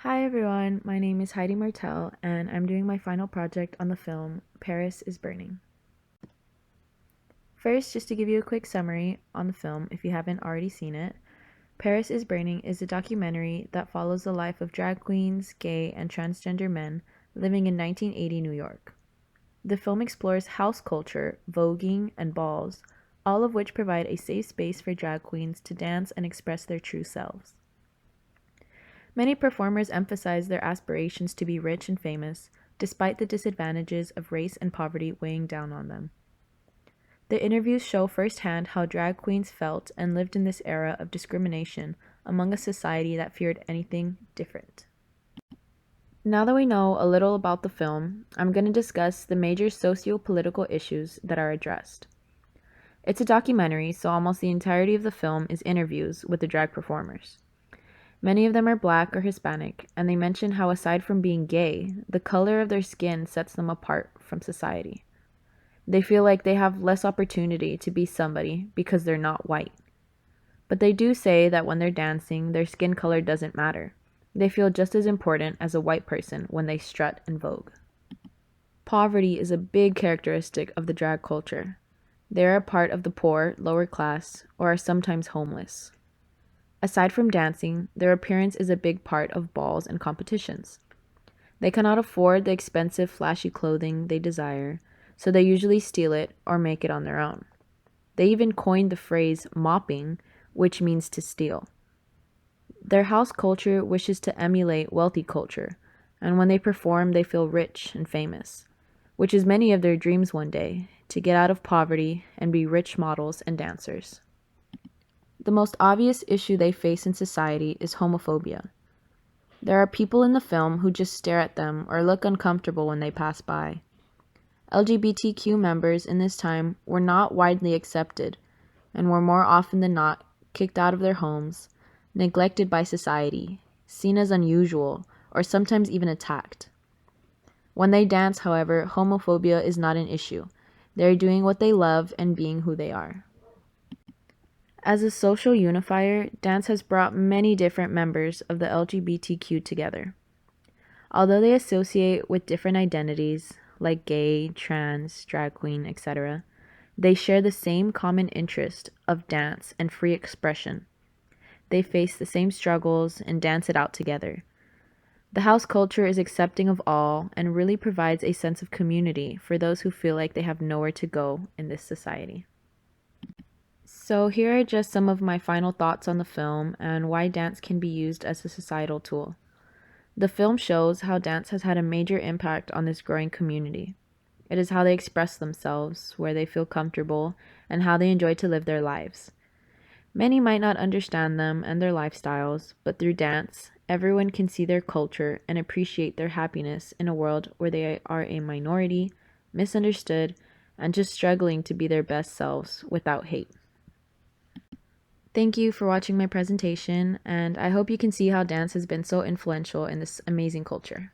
Hi everyone, my name is Heidi Martell, and I'm doing my final project on the film Paris is Burning. First, just to give you a quick summary on the film if you haven't already seen it, Paris is Burning is a documentary that follows the life of drag queens, gay, and transgender men living in 1980 New York. The film explores house culture, voguing, and balls, all of which provide a safe space for drag queens to dance and express their true selves. Many performers emphasize their aspirations to be rich and famous, despite the disadvantages of race and poverty weighing down on them. The interviews show firsthand how drag queens felt and lived in this era of discrimination among a society that feared anything different. Now that we know a little about the film, I'm going to discuss the major socio-political issues that are addressed. It's a documentary, so almost the entirety of the film is interviews with the drag performers. Many of them are black or Hispanic, and they mention how aside from being gay, the color of their skin sets them apart from society. They feel like they have less opportunity to be somebody because they're not white. But they do say that when they're dancing, their skin color doesn't matter. They feel just as important as a white person when they strut and vogue. Poverty is a big characteristic of the drag culture. They are a part of the poor, lower class, or are sometimes homeless. Aside from dancing, their appearance is a big part of balls and competitions. They cannot afford the expensive, flashy clothing they desire, so they usually steal it or make it on their own. They even coined the phrase mopping, which means to steal. Their house culture wishes to emulate wealthy culture, and when they perform, they feel rich and famous, which is many of their dreams one day, to get out of poverty and be rich models and dancers. The most obvious issue they face in society is homophobia. There are people in the film who just stare at them or look uncomfortable when they pass by. LGBTQ members in this time were not widely accepted and were more often than not kicked out of their homes, neglected by society, seen as unusual, or sometimes even attacked. When they dance, however, homophobia is not an issue. They are doing what they love and being who they are. As a social unifier, dance has brought many different members of the LGBTQ together. Although they associate with different identities, like gay, trans, drag queen, etc., they share the same common interest of dance and free expression. They face the same struggles and dance it out together. The house culture is accepting of all and really provides a sense of community for those who feel like they have nowhere to go in this society. So here are just some of my final thoughts on the film and why dance can be used as a societal tool. The film shows how dance has had a major impact on this growing community. It is how they express themselves, where they feel comfortable, and how they enjoy to live their lives. Many might not understand them and their lifestyles, but through dance, everyone can see their culture and appreciate their happiness in a world where they are a minority, misunderstood, and just struggling to be their best selves without hate. Thank you for watching my presentation, and I hope you can see how dance has been so influential in this amazing culture.